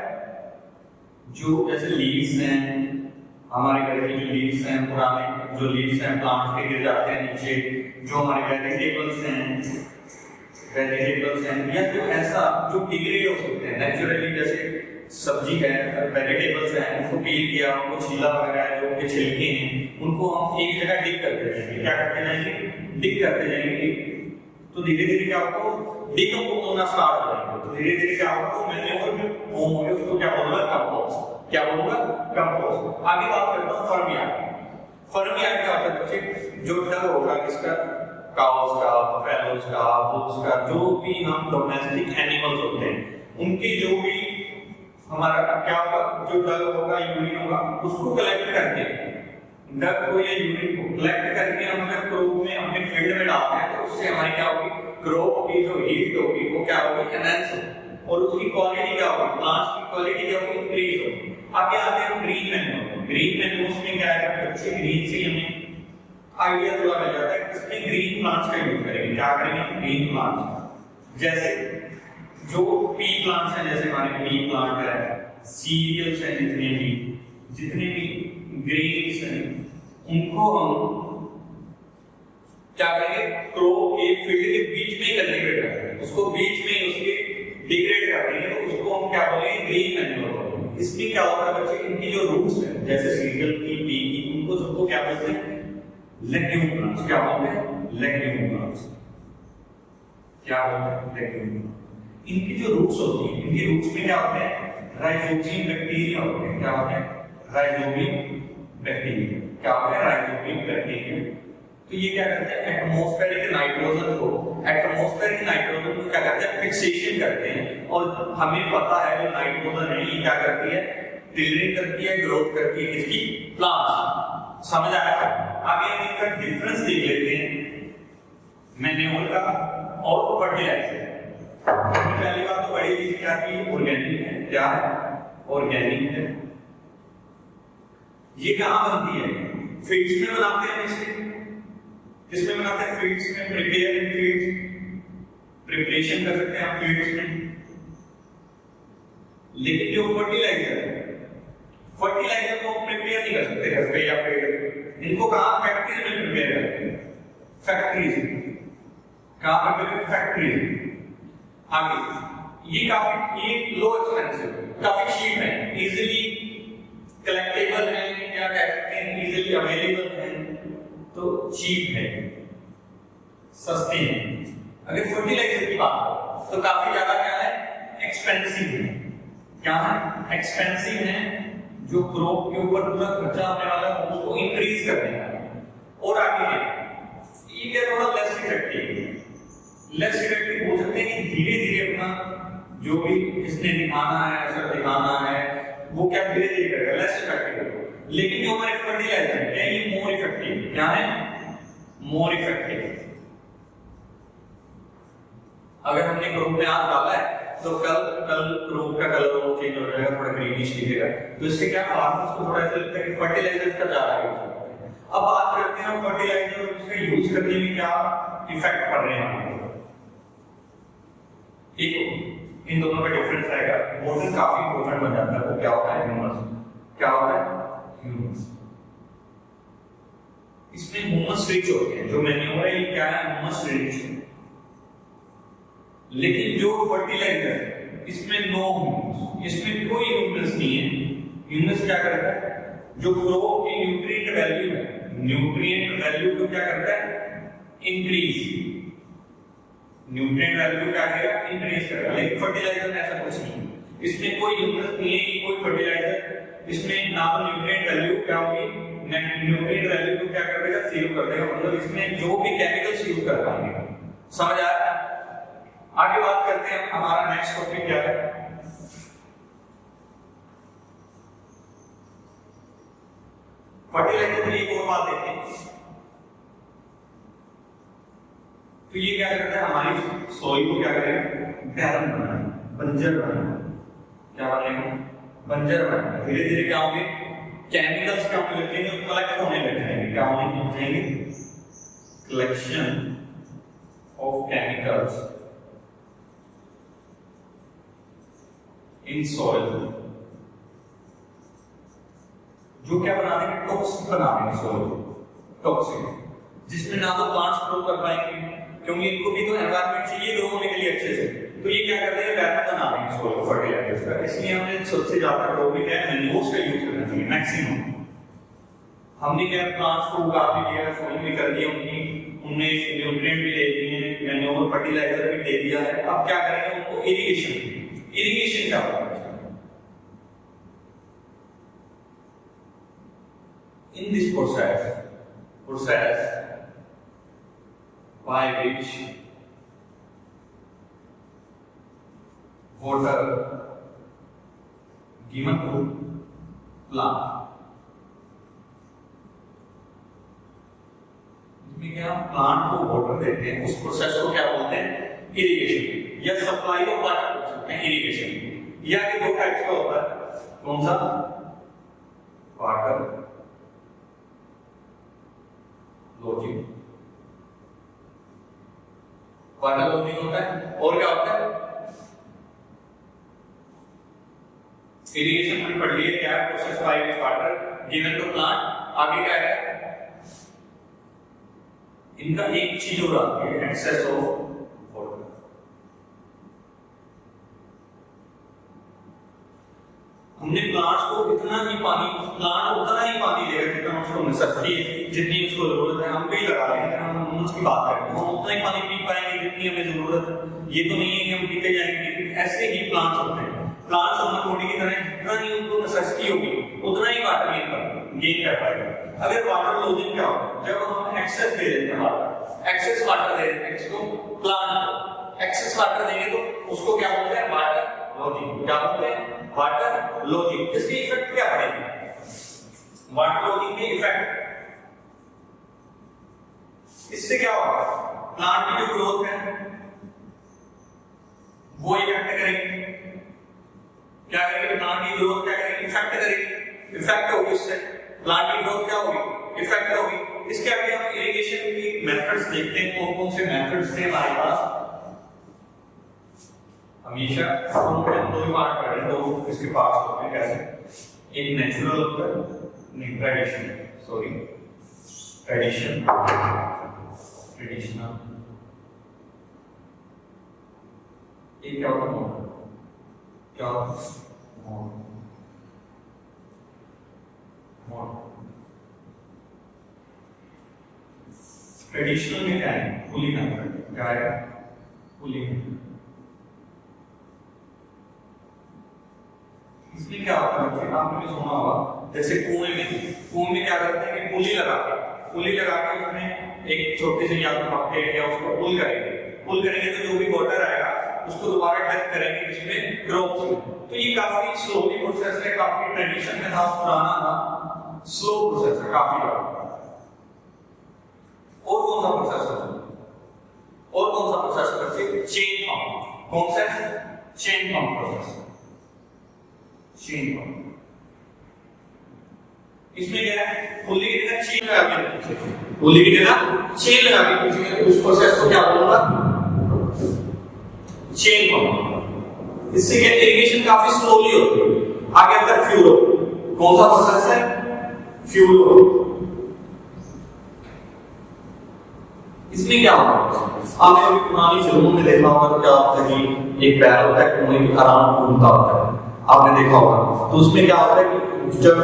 Speaker 1: जो जैसे लीव्स हैं, हमारे घर की जो लीव्स हैं, पुराने जो लीव्स हैं प्लांट के गिर जाते हैं नीचे, जो हमारे वेजिटेबल्स हैं, या जो ऐसा जो डिग्रेड हो सकते हैं नेचुरली, जैसे सब्जी है, वेजिटेबल्स हैं, उनको पील किया, उनको छीला वगैरह, जो उनके छिलके हैं, उनको हम एक जगह डिग करते जाएंगे। क्या करते जाएंगे, डिग करते जाएंगे। तो धीरे धीरे क्या आपको डिकम्पोज होना स्टार्ट हो जाएगा। तो धीरे धीरे क्या होगा, मैन्योर में फॉर्म होंगे, उसको क्या बोलूंगा, कंपोस्ट। क्या बोलूंगा, कंपोस्ट। आगे बात करता हूं फर्म यार्ड। फर्म यार्ड क्या होता है बच्चे, जो डंग होगा किसका, काउस का, बफेलोस का, बुल्स का, जो भी हम डोमेस्टिक एनिमल्स होते हैं, उनके जो भी हमारा क्या होगा, जो डंग होगा, यूरिन होगा, उसको कलेक्ट करके, डंग को या यूरिन को कलेक्ट करके हम अगर क्रॉप में अपने फील्ड में डालते हैं, तो उससे हमारी क्या होगी, क्रॉप की जो यील्ड होगी वो क्या होगी, एनहांस होगी, और उसकी क्वालिटी क्या होगी, प्लांट्स की क्वालिटी क्या होगी, इंक्रीज होगी। आगे आते हैं ग्रीन मैन्योर। ग्रीन मैन्योर में क्या है, बच्चे ग्रीन से हमें आइडिया थोड़ा मिल जाता है, इसमें ग्रीन प्लांट्स का यूज करेंगे। क्या करेंगे, ग्रीन प्लांट्स। जैसे जो पी प्लांट्स हैं, जैसे हमारे पी प्लांट है, सीरियल्स हैं, जितने भी ग्रेन्स हैं, उनको हम क्या करेंगे, क्रॉप के फील्ड के बीच में ही कल्टीवेट करेंगे, उसको बीच में उसके डिग्रेड कर देंगे, तो उसको हम क्या बोलेंगे, ग्रीन मैन्योर बोलेंगे। इसमें क्या होता है बच्चे, इनकी जो रूट्स हैं, जैसे सीरियल की, पी की, उनको सबको क्या बोलते हैं, लेग्यूम प्लांट्स। क्या बोलते हैं, लेग्यूम प्लांट्स। क्या बोलते हैं, लेग्यूम। इनकी जो रूट्स होती हैं, इनकी रूट्स में क्या होते हैं, राइजोबियम बैक्टीरिया होते हैं। क्या होते हैं, राइजोबियम बैक्टीरिया। क्या होते हैं, राइजोबियम बैक्टीरिया। तो ये क्या करते हैं, एटमॉस्फेरिक नाइट्रोजन को क्या करते हैं, फिक्सेशन करते हैं। और हमें पता है जो नाइट्रोजन है ये क्या करती है, टिलरिंग करती है, ग्रोथ करती है किसकी, प्लांट्स। समझ आया? आगे हम इनका डिफरेंस देख लेते हैं मैन्योर का और फर्टिलाइजर। पहली बात तो बड़ी चीज क्या की, ऑर्गेनिक है। क्या है, ऑर्गेनिक है। ये कहां बनती है, फीड्स में बनाते हैं। इसे किसमें बनाते हैं, फीड्स में। प्रिपेयर इन फीड्स, प्रिपरेशन कर सकते हैं आप फीड्स में। लेकिन जो फर्टिलाइजर को प्रिपेयर नहीं कर सकते घर पे या फिर इनको कहां, फैक्ट्री में प्रिपेयर करते हैं। फैक्ट्रीज कहां पर प्रिपेयर, फैक्ट्रीज। आगे ये काफी लो एक्सपेंसिव, काफी चीप है, इजीली कलेक्टेबल है, या कह सकते हैं इजीली अवेलेबल है, तो चीप है, सस्ती है। अगर फर्टिलाइजर की बात करें तो काफी ज्यादा क्या है, एक्सपेंसिव है। क्या है, एक्सपेंसिव है, जो क्रॉप के ऊपर पूरा खर्चा आने वाला है उसको इंक्रीज करने का। और आगे ये क्या, थोड़ा लेस इफेक्टिव हो सकते हैं कि धीरे धीरे अपना जो भी इसने दिखाना है, असर दिखाना है, वो क्या धीरे धीरे करेगा, लेस इफेक्टिव। लेकिन जो हमारे फर्टिलाइजर है ये मोर इफेक्टिव। क्या है, मोर इफेक्टिव। अगर हमने क्रॉप में हाथ डाला है तो कल क्रॉप का कलर और चेंज हो जाएगा, थोड़ा ग्रीनिश दिखेगा। तो इससे क्या, फार्मर्स को थोड़ा ऐसा लगता है कि फर्टिलाइजर का ज्यादा यूज करते हैं। अब बात करते हैं फर्टिलाइजर और उसका यूज करने में क्या इफेक्ट पड़ रहे हैं। ठीक, इन दोनों का डिफरेंस आएगा। इम्पोर्टेंट, काफी इम्पोर्टेंट बन जाता है। वो क्या होता है, ह्यूमस। क्या होता है, ह्यूमस। इसमें ह्यूमस रिच होते हैं। जो मैन्योर है ये क्या है, ह्यूमस रिच। लेकिन जो फर्टिलाइजर है इसमें नो ह्यूमस, इसमें कोई ह्यूमस नहीं है। ह्यूमस क्या करता है, जो क्रॉप की न्यूट्रिएंट वैल्यू है, न्यूट्रिएंट वैल्यू को क्या करता है, इंक्रीज। न्यूट्रिएंट वैल्यू क्या करेगा, इंक्रीज करेगा। लेकिन फर्टिलाइजर में ऐसा कुछ नहीं, इसमें कोई ह्यूमस नहीं है कि कोई फर्टिलाइजर इसमें ना तो न्यूट्रिएंट वैल्यू क्या होगी, न्यूट्रिएंट वैल्यू को क्या कर देगा, जीरो कर देगा। मतलब इसमें जो भी केमिकल्स यूज कर पाएंगे। समझ आया? आगे बात करते हैं, हमारा नेक्स्ट टॉपिक क्या है, फर्टिलाइजर की एक और बात देखें तो ये क्या करता है, हमारी सॉइल को क्या करेगा, बैरन बनाएगा, बंजर बनाएगा। क्या बनाएगा, बंजर बनाएगा। धीरे धीरे क्या होंगे, केमिकल्स क्या होने लग जाएंगे, कलेक्ट होने लग जाएंगे। क्या होने लग जाएंगे, collection of chemicals in soil, जो क्या बना देंगे, टॉक्सिक बना देंगे सॉइल, टॉक्सिक, जिसमें ना तो प्लांट्स ग्रो कर पाएंगे क्योंकि इनको भी तो एनवायरनमेंट चाहिए ग्रो होने के लिए अच्छे से। तो ये क्या करते हैं, बैरन बना देंगे सॉइल फर्टिलाइजर्स का। इसलिए हमने सबसे ज्यादा टॉपिक है मैन्योर्स का यूज करना चाहिए मैक्सिमम। हमने क्या प्लांट्स को उगा भी दिया, सॉइल भी कर दिया, उनने न्यूट्रिएंट भी दे दिए, मैन्योर फर्टिलाइजर भी दे दिया है। अब क्या करेंगे, उनको इरिगेशन क्या होता है, in this process by which water given to plant, इसमें क्या प्लांट को वाटर देते हैं, उस प्रोसेस को क्या बोलते हैं, इरिगेशन या सप्लाई ऑफ वाटर बोल सकते हैं, इरिगेशन। या कि दो टाइप्स का होता है, कौन सा, वाटर लॉजिंग, वाटर लॉजिंग होता है। और क्या होता है, इरिगेशन में पढ़ लिए क्या, process by which water given to plant. आगे क्या है, इनका एक चीज हो रहा है, एक्सेस ऑफ वाटर। हमने प्लांट्स को इतना ही पानी, प्लांट उतना ही पानी देगा जितना उसको नेसेसिटी है, जितनी उसको जरूरत है। हम भी लगा लेंगे, हम उसकी बात करें तो हम उतना ही पानी पी पाएंगे जितनी हमें जरूरत है। ये तो नहीं है कि हम पीते जाएंगे। ऐसे ही प्लांट्स होते हैं, प्लांट्स ह्यूमन बॉडी की तरह जितना ही उनको नेसेसिटी होगी उतना ही वाटर गेन कर पाएगा। अगर वाटर लॉजिंग क्या होगा, जब हम एक्सेस दे देते हैं वाटर, एक्सेस वाटर दे देते हैं किसको, प्लांट को, एक्सेस वाटर देंगे तो उसको क्या बोलते हैं, वाटर लॉजिंग। क्या बोलते हैं, वाटर लॉजिंग। इसके इफेक्ट क्या पड़ेंगे, वाटर लॉजिंग के इफेक्ट, इससे क्या होगा, प्लांट की जो ग्रोथ है वो इफेक्ट करेगी। क्या करेगी, प्लांट की ग्रोथ क्या करेगी, इफेक्ट करेगी। इफेक्ट होगी इससे प्लांट की ग्रोथ क्या होगी, इफेक्ट होगी। इसके आगे हम इरिगेशन की मेथड्स देखते हैं, कौन कौन से मेथड्स थे हमारे पास। हमेशा हम दो ही बात कर रहे हैं, दो इसके पास होते हैं कैसे, एक नेचुरल होता है, ट्रेडिशन, सॉरी ट्रेडिशन, ट्रेडिशनल, एक क्या होता है, क्या ट्रेडिशनल में क्या है, पुलिंग मेथड। क्या है, पुलिंग। इसमें क्या होता है, आपने भी सुना होगा, जैसे कुएं में क्या करते हैं कि पुली लगा के उसमें एक छोटे से या तो बकेट या उसको पुल करेंगे तो जो भी वाटर आएगा उसको दोबारा डंप करेंगे इसमें क्रॉप्स में। तो ये काफी स्लोली प्रोसेस है, काफी ट्रेडिशन में था, पुराना था, स्लो प्रोसेस है काफी बड़ा। और कौन सा प्रोसेस है, चेन पंप। कौन सा, chain pump process, chain pump. इसमें क्या है, पुली की जगह चेन लगा के उस प्रोसेस को क्या बोलूंगा, चेन पंप। इससे क्या, इरिगेशन काफी स्लोली होती है। आगे आता है फ्यूरो। कौन सा प्रोसेस है, फ्यूरो। इसमें क्या होता है, आपने अभी पुरानी फिल्मों में देखा होगा तो क्या होता है कि एक बैल होता है, कुएं के आराम घूमता होता है, आपने देखा होगा। तो उसमें क्या होता है कि जब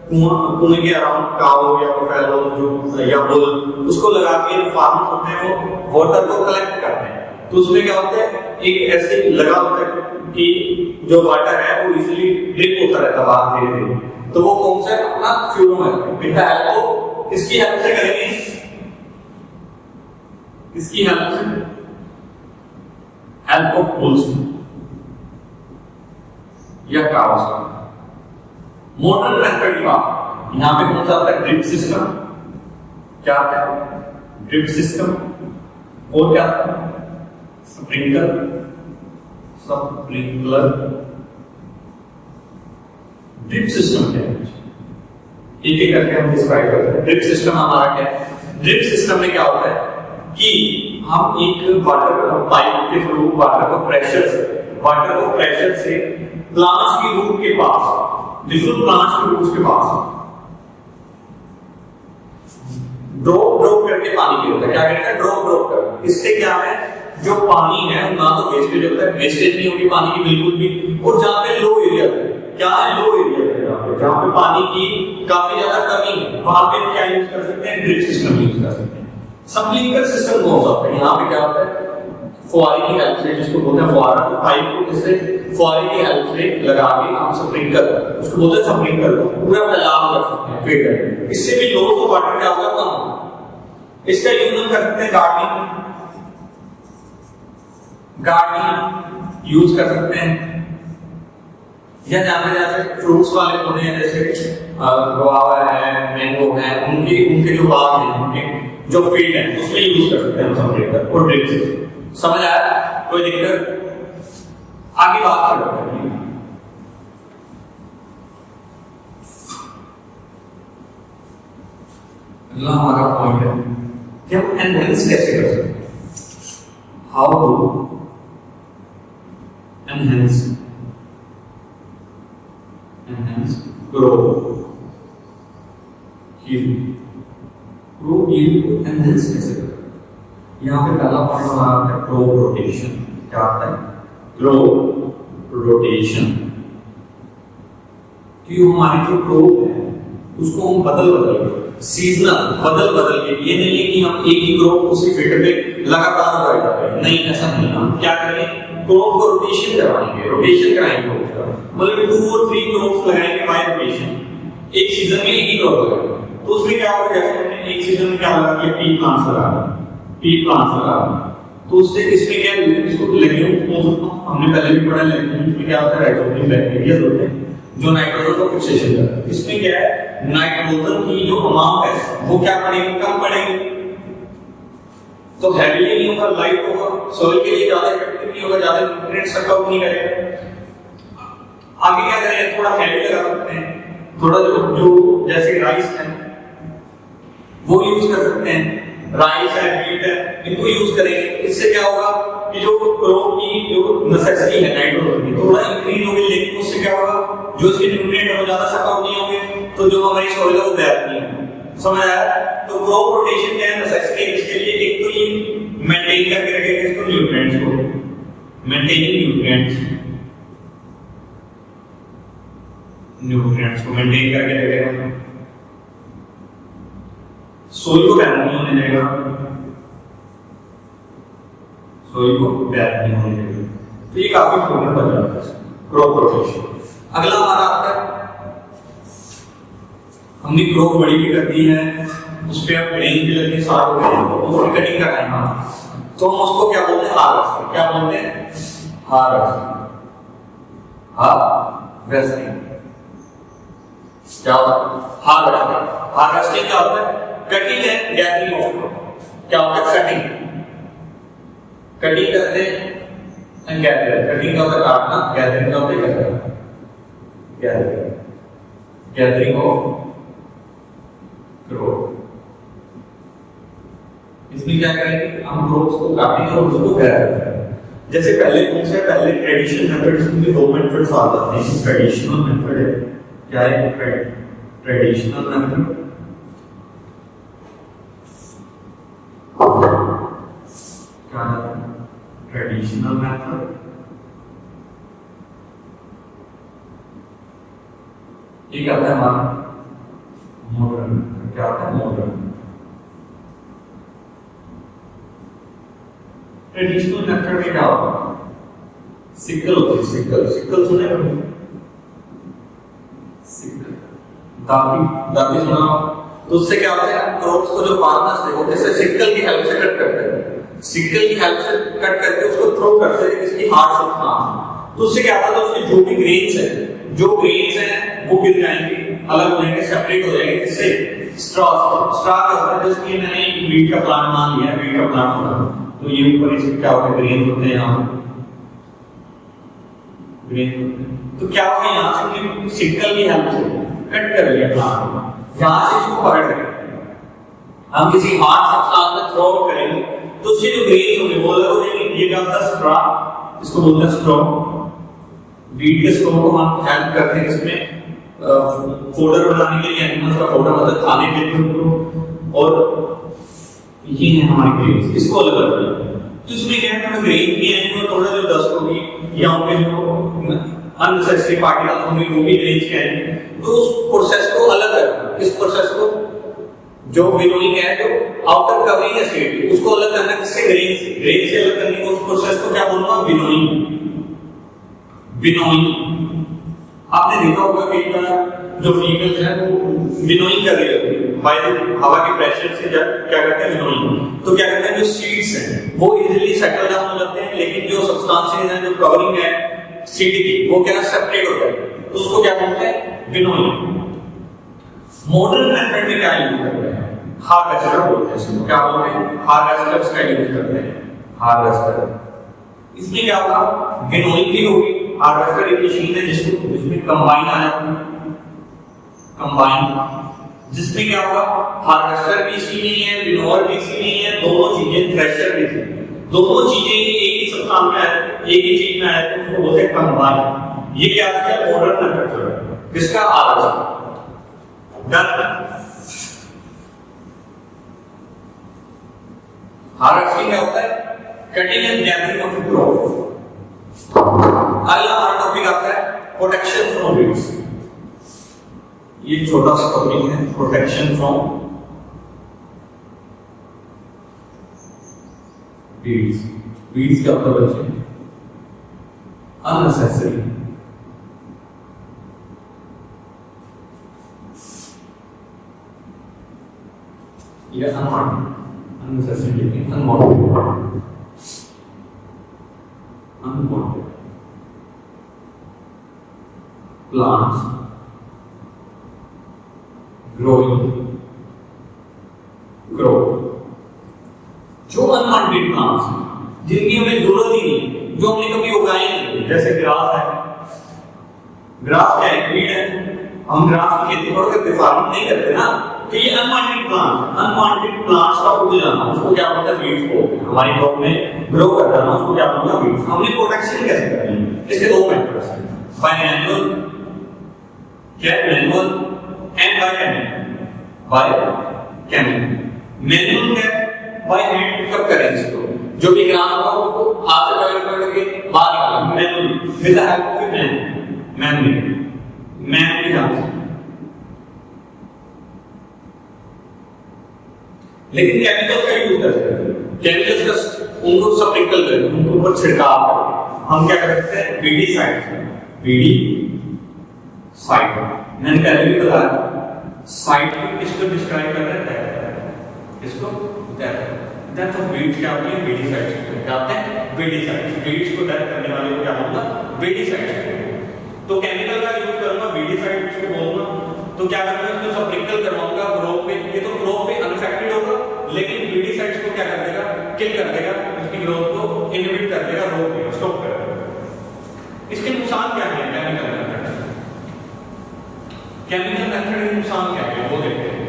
Speaker 1: कुएं के अराउंड काऊ या बफेलो जो या बुल उसको लगा के जो फार्मर्स होते हैं वो वाटर को कलेक्ट करते हैं। तो उसमें क्या होता है, एक ऐसे लगा होता है कि जो वाटर है वो इजीली ड्रिप होता रहता है बाहर धीरे धीरे। तो वो कौन सा अपना फ्यूरो है, बेटा हेल्प को किसकी हेल्प से करेंगे, किसकी हेल्प से, हेल्प ऑफ बुल्स या काउस। मॉडर्न मेथड की बात, यहां पे कौन सा आता है, ड्रिप सिस्टम। क्या आता है, ड्रिप सिस्टम। और क्या आता है, स्प्रिंकलर। ड्रिप सिस्टम क्या है, एक एक करके हम डिस्क्राइब करते हैं। ड्रिप सिस्टम हमारा क्या है, ड्रिप सिस्टम में क्या होता है कि हम एक वाटर पाइप के थ्रू वाटर को प्रेशर से प्लांट्स की रूट के पास, डिफरेंट प्लांट्स के रूट्स के पास ड्रॉप करके पानी गिरता है। क्या कहते हैं, ड्रॉप कर। इससे क्या है, जो पानी है ना तो वेस्टेज होता है, वेस्टेज नहीं होगी पानी की बिल्कुल भी। और जहां पे लो एरिया है, क्या है, लो एरिया है, जहां पे पानी की काफी ज्यादा कमी है, वहां पे क्या यूज कर सकते हैं, ड्रिप सिस्टम यूज कर सकते हैं। स्प्रिंकलर सिस्टम कौन सा होता है, यहाँ पे क्या होता है, फुहारे की हेल्प से, जिसको बोलते हैं फुहारा, तो पाइप को किससे, फुहारे की हेल्प से लगा के हम स्प्रिंकलर, उसको बोलते हैं स्प्रिंकलर, पूरा फैलाव कर सकते हैं फिल्टर। इससे भी लॉस ऑफ वाटर क्या होगा, कम। इसका यूज हम कर सकते हैं गार्डनिंग यूज कर सकते हैं, या जैसे फ्रूट्स वाले पौधे हैं, जैसे गुआवा है, मैंगो है, उनके जो बाग हैं, उनके जो फील्ड है उसमें यूज कर सकते हैं स्प्रिंकलर और ड्रिप सिस्टम। समझ आया, कोई दिक्कत, आगे बात करते हैं। अगला हमारा पॉइंट है कि हम एनहेंस कैसे कर सकते हैं, how to enhance grow yield enhance कैसे करें। यहाँ पे पहला पॉइंट हमारा आता है क्रॉप रोटेशन। क्या आता है, क्रॉप रोटेशन। कि हमारी जो क्रॉप है उसको हम बदल सीजनल बदल के, ये नहीं है कि हम एक ही क्रॉप उसी फील्ड पे लगातार उगाए जा रहे हैं, नहीं, ऐसा नहीं। हम क्या करें, क्रोप को रोटेशन करवाएंगे, रोटेशन कराएंगे मतलब 2 और 3 क्रोप्स लगाएंगे बाय रोटेशन। एक सीजन में एक ही क्रॉप लगाएंगे तो उसमें क्या होगा, जैसे हमने एक सीजन में क्या लगा कि पी प्लांट्स लगा तो उससे इसमें क्या है, इसको लेग्यूम हमने पहले भी पढ़ा लेग्यूम में क्या होता है, राइजोबियम बैक्टीरिया होते हैं जो नाइट्रोजन को फिक्सेशन करते हैं। इसमें क्या है, नाइट्रोजन की जो अमाउंट है वो क्या पड़ेगी, कम पड़ेगी, तो हैवी नहीं होगा, लाइट होगा, सॉइल के लिए ज्यादा इफेक्टिव नहीं होगा, ज्यादा न्यूट्रिएंट्स सक आउट नहीं करेगा। आगे क्या करेंगे, थोड़ा हैवी लगा सकते हैं, थोड़ा जो जैसे राइस है वो यूज कर सकते हैं, राइस है, व्हीट है, इनको यूज करेंगे। इससे क्या होगा कि जो क्रॉप की जो नेसेसिटी है नाइट्रोजन की थोड़ा इंक्रीज होगी, लेकिन उससे क्या होगा, जो इसके न्यूट्रिएंट है वो ज्यादा सक आउट नहीं होंगे, तो जो हमारी सॉइल है वो डेवलप नहीं होगी। समझ आया? तो क्रॉप रोटेशन क्या है, नेसेसिटी है इसके लिए, एक तो ये मेंटेन करके रखेगा इसको, न्यूट्रिएंट्स को मेंटेनिंग, न्यूट्रिएंट्स को मेंटेन करके रखेगा, सोइल को बैन नहीं होने देगा, सोइल को बैन नहीं होने देगा। तो ये काफी इंपॉर्टेंट हो जाता है क्रॉप रोटेशन। अगला हमारा आता है, हमने क्रॉप बड़ी भी कर दी है, उस पे अब ग्रेन भी लगनी स्टार्ट हो गई, तो उसकी कटिंग का टाइम आता है, तो हम उसको क्या बोलते हैं, हार्वेस्टिंग। क्या बोलते हैं, हार्वेस्टिंग। हार्वेस्टिंग क्या होता है, हार्वेस्टिंग क्या होता है, कटिंग है, गैदरिंग ऑफ क्या होता है, कटिंग करते हैं एंड गैदरिंग। कटिंग का होता है काटना, गैदरिंग का होता है गैदरिंग ऑफ क्रॉप। इसमें क्या करेंगे, हम क्रॉप्स को काटेंगे और उसको गैदर करेंगे। जैसे पहले ट्रेडिशनल मेथड्स में 2 मेथड्स आ जाते हैं। ट्रेडिशनल मेथड है, क्या है ट्रेडिशनल मेथड, ट्रेडिशनल मेथड, ये क्या होता है हमारा मॉडर्न। क्या होता है मॉडर्न। ट्रेडिशनल मेथड में क्या होता है, सिकल होती है, सिकल सुने कभी, सिकल दाती सुना। तो उससे क्या होता है, क्रॉप्स को जो फार्मर्स थे वो कैसे सिकल की हेल्प से कट करते हैं, सिकल की हेल्प से कट करके उसको थ्रो करते हैं किसकी, हार्ड सब्सटेंस। तो उससे क्या होता है, उसके जो भी ग्रेन्स हैं वो गिर जाएंगे, अलग हो जाएंगे, सेपरेट हो जाएंगे। किससे, स्ट्रॉ क्या होता है, जैसे कि मैंने वीट का प्लांट मान लिया, वीट का प्लांट होगा तो ये ऊपर इसके क्या होता है, ग्रेन होते हैं, यहाँ ग्रेन होते हैं। तो क्या होगा, यहाँ से हमने सिकल की हेल्प से कट कर लिया प्लांट को, यहाँ से इसको पकड़ कर हम किसी हार्ड सब्सटेंस में थ्रो करेंगे तो उसके जो ग्रेन्स होंगे वो अलग हो जाएंगे। ये क्या होता है, स्ट्रॉ, इसको बोलते हैं स्ट्रॉ। वीट के स्ट्रॉ को हम हेल्प करते हैं इसमें फोडर बनाने के लिए, एनिमल्स का फोडर मतलब खाने के लिए उनको, और ये है हमारे ग्रेन्स, इसको अलग अलग करें। तो इसमें क्या है, थोड़ा ग्रेन भी है, थोड़ा जो डस्ट होगी या उनके जो अननेसेसरी पार्टिकल्स होंगे वो भी ग्रेन्स के आएंगे। तो उस प्रोसेस को अलग करना, इस प्रोसेस को जो विनोइंग है, जो आउटर कवरिंग है स्टेट, उसको अलग करना किससे, ग्रेन से अलग करने को, उस प्रोसेस को क्या बोलूंगा, विनोइंग। आपने देखा होगा कई बार जो फीमेल्स हैं वो विनोइंग कर रही होती है, बाय द हवा के प्रेशर से क्या करते हैं, विनोइंग। तो क्या करते हैं, जो सीड्स हैं वो इजीली सेटल डाउन हो जाते हैं, लेकिन जो सब्सटेंसेस हैं, जो कवरिंग है सीड की, वो क्या सेपरेट होता है, तो उसको क्या बोलते हैं, विनोइंग। मॉडर्न मेथड में क्या यूज करते हैं, हार्वेस्टर बोलते हैं इसको। क्या बोलते हैं, हार्वेस्टर्स का यूज करते हैं, हार्वेस्टर। इसमें क्या होगा, विनोइंग भी होगी। हार्वेस्टर एक मशीन है जिसमें कंबाइन आ जाता है, कंबाइन, जिसमें क्या होगा, हार्वेस्टर भी इसी में है, विनोअर भी इसी में है, दोनों चीजें, थ्रेशर भी इसी में, दोनों चीजें एक ही सब्सटेंस में आती है, एक ही चीज में आती है, उसको बोलते हैं कंबाइन। ये क्या है, मॉडर्न मेथड, जिसका हार्वेस्टर हार्वेस्टिंग क्या होता है, cutting and gathering of crop. अगला हमारा टॉपिक आता है प्रोटेक्शन फ्रॉम वीड्स। ये छोटा सा टॉपिक है, प्रोटेक्शन फ्रॉम वीड्स। वीड्स क्या होता है बच्चे, unnecessary, या unwanted, unnecessary unwanted, unwanted plants grow, जो अनवांटेड प्लांट्स जिनकी हमें जरूरत ही नहीं, जो हमने कभी उगाए नहीं, जैसे ग्रास है। ग्रास क्या है? वीड है। हम ग्रास की खेती थोड़ा करते, फार्मिंग नहीं करते ना, तो ये अनवांटेड प्लांट्स का उग जाना, उसको क्या बोलते हैं? वीड्स बोलते हैं। हमारी क्रॉप में ग्रो कर जाना, उसको क्या बोलते हैं? वीड्स। हमने प्रोटेक्शन कैसे करनी है? इसके दो मेथड्स हैं, बाय मैनुअल, क्या manual, and by chemical. Manual क्या? बाय हैंड पिकअप करें इसको, जो भी ग्रास होगा उसको हाथ से पकड़ के बाहर निकालें manually, with the help of man के हाथ। लेकिन केमिकल्स का यूज करते हैं, केमिकल्स का उनको स्प्रिंकल करके उनको ऊपर छिड़काव करके हम क्या करते हैं? वीडीसाइड मैंने पहले भी बताया, साइड को किसको डिस्क्राइब कर रहे हैं? इसको डेथ ऑफ वीड्स क्या होती है? वीडीसाइड क्या होते हैं? वीडीसाइड। वीड्स को डेथ करने वाले को क्या बोलूंगा? वीडीसाइड। तो केमिकल का यूज करूंगा, वीडीसाइड इसको बोलूंगा, तो क्या करूंगा? इसको स्प्रिंकल करवाऊंगा क्रॉप पे, ये तो क्रॉप पे अनअफेक्टेड होगा, लेकिन वीडीसाइड्स को क्या कर देगा? किल कर देगा, उसकी ग्रोथ को इनहिबिट कर देगा, रोक देगा, स्टॉप कर देगा। इसके नुकसान क्या है? केमिकल मेथड के नुकसान क्या है वो देखते हैं।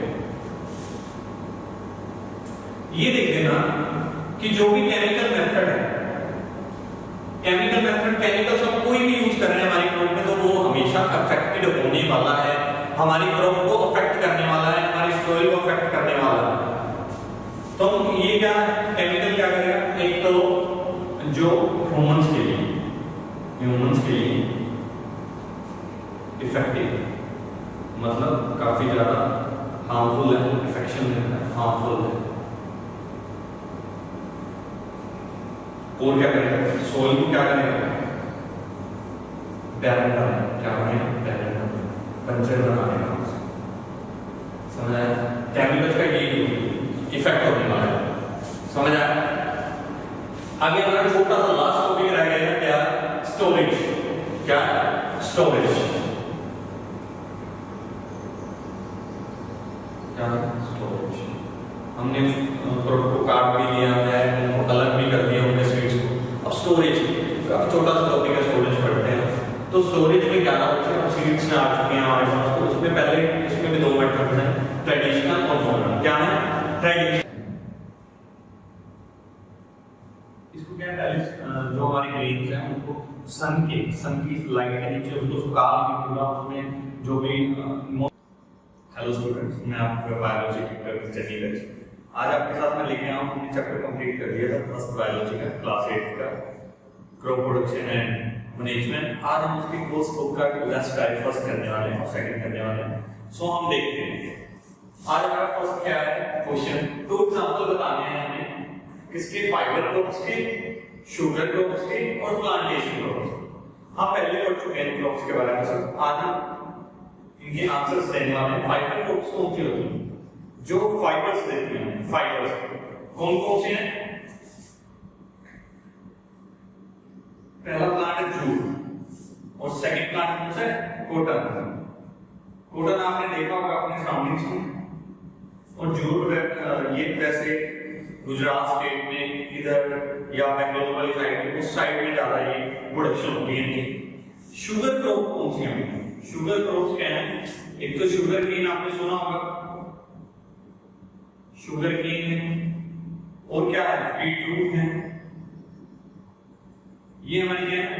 Speaker 1: ये देख लेना कि जो भी केमिकल मेथड है, केमिकल्स हम कोई भी यूज कर रहे हैं हमारी क्रॉप में, तो वो हमेशा अफेक्टेड होने वाला है, हमारी क्रॉप को अफेक्ट करने वाला है, हमारी सॉइल को अफेक्ट करने वाला है। तो ये क्या केमिकल क्या करेगा? एक तो जो ह्यूमंस के लिए इफेक्टिव, मतलब काफी ज्यादा हार्मफुल है, इफेक्शन देता है, हार्मफुल है। और क्या करेगा? सोइल को क्या करेगा? बैरन बनाएगा, क्या बनाएगा? बैरन, बंजर बनाएगा। समझ आया? केमिकल्स का ये इफेक्ट होने वाला है, समझ आया? आगे हमारा छोटा सा लास्ट टॉपिक रह गया है, क्या? स्टोरेज। क्या? स्टोरेज। स्टोरेज। हमने प्रोडक्ट को काट भी दिया है, उनको अलग भी कर दिया हमने सीड्स को। अब स्टोरेज काफी छोटा सा टॉपिक है, स्टोरेज पढ़ते हैं। तो स्टोरेज में क्या होता है? सीड्स में आ चुके हैं हमारे पास, तो उसमें पहले इसमें भी दो मेथड्स हैं, ट्रेडिशनल और मॉडर्न। क्या है? ट्रेडिशनल, इसको क्या है? जो हमारी ग्रेन्स हैं उनको सन की लाइट के नीचे उसको सुखा के पूरा उसमें जो भी। हेलो स्टूडेंट्स, मैं आपका बायोलॉजी की स्टडी बैच। आज आपके साथ मैं लेके आया हूँ, हमने चैप्टर कंप्लीट कर दिया था फर्स्ट बायोलॉजी का, क्लास 8 का, क्रॉप प्रोडक्शन एंड मैनेजमेंट। आज हम उसकी कोर्स बुक का लास्ट टाइप फर्स्ट करने वाले हैं और सेकंड करने वाले हैं। सो हम देखते हैं आज हमारा फर्स्ट क्या है क्वेश्चन। दो एग्जांपल बताने हैं हमें, किसके? फाइबर क्रॉप्स के, शुगर क्रॉप्स के और प्लांटेशन क्रॉप्स। हम पहले पढ़ चुके हैं क्रॉप्स के बारे में, आज हम इनके आंसर्स देने वाले हैं। फाइबर क्रॉप्स कौन सी होती हैं? जो फाइबर्स देती हैं। फाइबर्स कौन कौन से हैं? पहला प्लांट है जूट और सेकंड प्लांट कौन सा है? कॉटन। कॉटन आपने देखा होगा अपने सराउंडिंग्स में, और जूट ये वैसे गुजरात स्टेट में इधर या बेंगलोर वाली साइड में, उस साइड में ज्यादा ये प्रोडक्शन होती है इनकी। शुगर क्रॉप कौन सी है? शुगर क्रॉप्स क्या है? एक तो शुगर केन आपने सुना होगा, शुगर केन है, और क्या है? बीटरूट है। ये हमारी क्या है?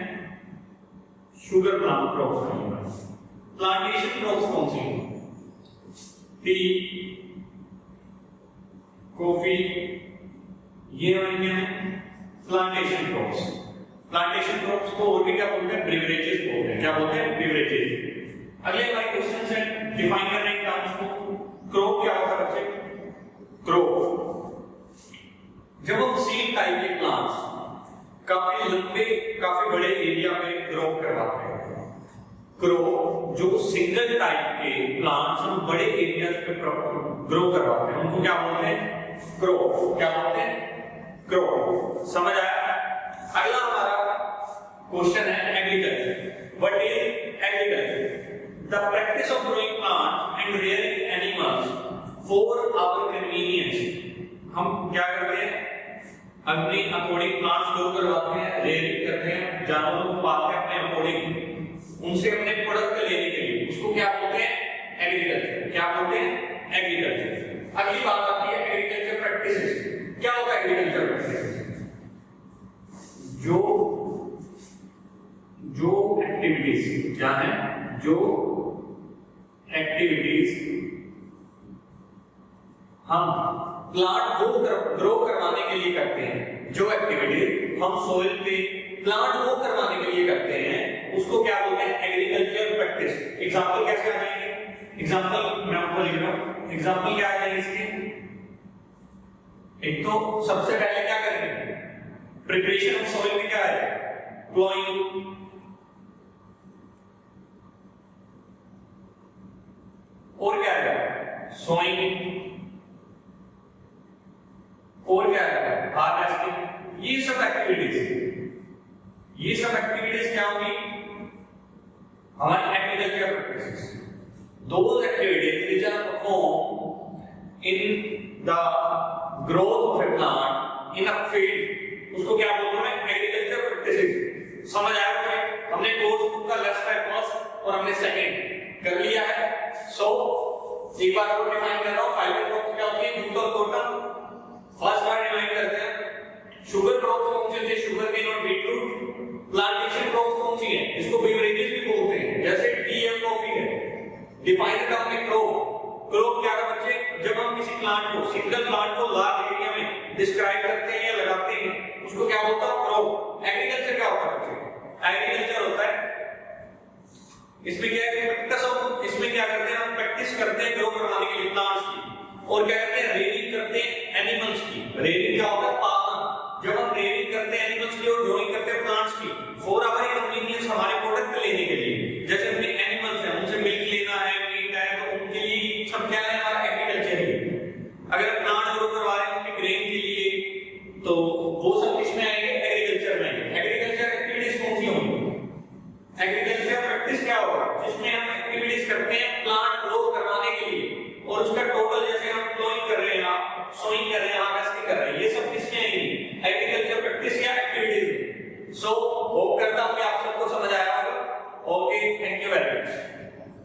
Speaker 1: शुगर प्लांट क्रॉप्स है। प्लांटेशन क्रॉप्स कौन सी है? टी, कॉफी, ये हमारी क्या है? Plantation crops. प्लांटेशन क्रॉप्स को और भी क्या बोलते हैं? ब्रिवरेजेस बोलते हैं। क्या बोलते हैं? ब्रिवरेजेस। अगले हमारे क्वेश्चन है, डिफाइन करने के टर्म्स को। क्रॉप क्या होता है बच्चे? क्रॉप जब हम सीड टाइप के प्लांट्स काफी लंबे, काफी बड़े एरिया पे ग्रो, जो सिंगल टाइप के प्लांट्स हम बड़े एरियाज पे ग्रो करवाते हैं उनको क्या बोलते हैं? ग्रो। क्या बोलते हैं? ग्रो। समझ आया? अगला हमारा क्वेश्चन है agriculture. What is agriculture? The practice of growing plants and rearing animals for our convenience. हम क्या करते हैं? अपने अकॉर्डिंग प्लांट्स ग्रो करवाते हैं, रेयरिंग करते हैं, जानवरों को पालते हैं अपने अकॉर्डिंग, उनसे अपने प्रोडक्ट लेने के लिए। उसको क्या बोलते हैं? एग्रीकल्चर। क्या बोलते हैं? एग्रीकल्चर। अगली बात आती है एग्रीकल्चर प्रैक्टिसेस। क्या होता है एग्रीकल्चर प्रैक्टिसेस? जो एक्टिविटीज क्या है, जो एक्टिविटीज हम प्लांट ग्रो करवाने के लिए करते हैं, जो एक्टिविटीज हम सोइल पे प्लांट ग्रो करवाने के लिए करते हैं, उसको क्या बोलते हैं? Agriculture practice. एग्जांपल कैसे आ जाएंगे? एग्जांपल मैं आपको लिख रहा हूं। एग्जांपल क्या आ जाएंगे इसके? एक तो सबसे पहले क्या करेंगे? प्रिपरेशन ऑफ सॉइल में क्या है? प्लोइंग, और क्या है? सोइंग, और क्या है? हार्वेस्टिंग। ये सब एक्टिविटीज क्या होंगी? हमारी agriculture practices. Those activities which are performed in the growth of a plant in a field, उसको क्या बोलते हैं? Agriculture practices. समझ आया क्या? हमने कोर्स बुक का लेफ्ट है फर्स्ट और हमने सेकंड कर लिया है। सो एक बार और डिफाइन कर रहा हूं। फाइबर क्रॉप क्या होती है? जूट और कॉटन। फर्स्ट बार डिफाइन करते हैं। शुगर क्रॉप कौन सी होती है? शुगर केन और बीटरूट। प्लांटेशन क्रॉप कौन सी है? इसको बेवरेजेस भी बोलते हैं, जैसे टी और कॉफी है। डिफाइन करता हूं क्रॉप। क्रॉप क्या है बच्चे? जब हम किसी प्लांट को, सिंगल प्लांट को लार्ज एरिया में डिस्क्राइब करते हैं या लगाते हैं, उसको क्या बोलता है? क्रॉप। एग्रीकल्चर क्या होता है बच्चे? एग्रीकल्चर होता है, इसमें क्या है? इसमें क्या करते हैं? हम प्रैक्टिस करते हैं ग्रो करवाने के लिए प्लांट्स की, और क्या करते हैं? रेयरिंग करते हैं एनिमल्स की। रेयरिंग क्या होता है? पालना। जब हम रेयरिंग करते हैं एनिमल्स की और ग्रोइंग करते हैं प्लांट्स की फॉर आवर कन्वीनियंस, हमारे प्रोडक्ट लेने के लिए। जैसे अपने एनिमल्स हैं, उनसे मिल्क लेना है, मीट है, तो उनके लिए सब क्या है? हमारा एग्रीकल्चर ही। अगर प्लांट ग्रो करवा रहे हैं उनके ग्रेन के लिए, तो वो सब किसमें आएंगे? एग्रीकल्चर में। एग्रीकल्चर एक्टिविटीज कौन सी होंगी? एग्रीकल्चर प्रैक्टिस क्या होगा? जिसमें हम एक्टिविटीज करते हैं प्लांट ग्रो करवाने के लिए, और उसका टोटल, जैसे हम प्लोइंग कर रहे हैं, सोइंग कर रहे हैं, हार्वेस्टिंग कर रहे हैं, ये सब किसमें आएंगी? एग्रीकल्चर प्रैक्टिस या एक्टिविटीज। सो होप करता हूं कि आप सबको समझ आया होगा। Okay, thank you very much.